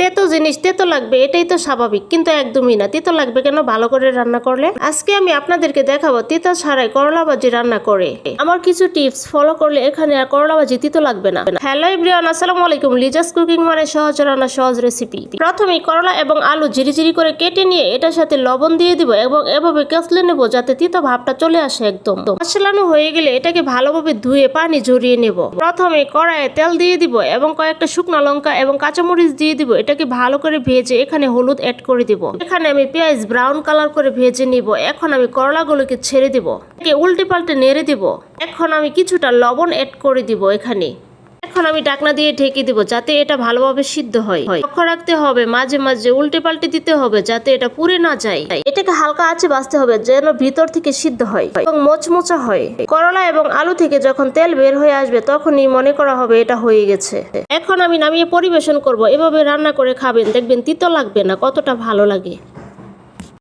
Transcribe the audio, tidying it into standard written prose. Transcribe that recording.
তেতো জিনিস তেতো লাগবে, এটাই তো স্বাভাবিক, কিন্তু একদমই না। তেতো লাগবে কেন ভালো করে রান্না করলে? আজকে আমি আপনাদেরকে দেখাবো তিতা ছাড়াই করলা ভাজি রান্না করে। আমার কিছু টিপস ফলো করলে এখানে আর করলা ভাজি তিতো লাগবে না। হ্যালো এভরিওয়ান, আসসালামু আলাইকুম। লিজাস কুকিং মানে সহজ রান্না, সহজ রেসিপি। প্রথমেই করলা এবং আলু ঝিরিঝিরি করে কেটে নিয়ে এটার সাথে লবণ দিয়ে দিব এবং এভাবে কষলে নেব যাতে তিতো ভাবটা চলে আসে একদম। মশলানো হয়ে গেলে এটাকে ভালোভাবে ধুয়ে পানি ঝরিয়ে নেব। প্রথমে কড়াইয়ে তেল দিয়ে দিব এবং কয়েকটা শুকনো লঙ্কা এবং কাঁচামরিচ দিয়ে দিব। এটাকে ভালো করে ভেজে এখানে হলুদ অ্যাড করে দিব। এখানে আমি পেঁয়াজ ব্রাউন কালার করে ভেজে নিব। এখন আমি করলাগুলোকে ছেড়ে দিব, একে উল্টে পাল্টে নেড়ে দিব। এখন আমি কিছুটা লবণ অ্যাড করে দিব এখানে। এখন আমি ঢাকনা দিয়ে ঢেকে দিব যাতে এটা ভালোভাবে সিদ্ধ হয়। লক্ষ্য রাখতে হবে মাঝে মাঝে উল্টে পাল্টে দিতে হবে যাতে এটা পুড়ে না যায়। এটাকে হালকা আঁচে ভাজতে হবে যেন ভিতর থেকে সিদ্ধ হয় এবং মোচমোচা হয়। করলা এবং আলু থেকে যখন তেল বের হয়ে আসবে তখনই মনে করা হবে এটা হয়ে গেছে। এখন আমি নামিয়ে পরিবেশন করব। এভাবে রান্না করে খাবেন, দেখবেন তিতো লাগবে না, কতটা ভালো লাগে।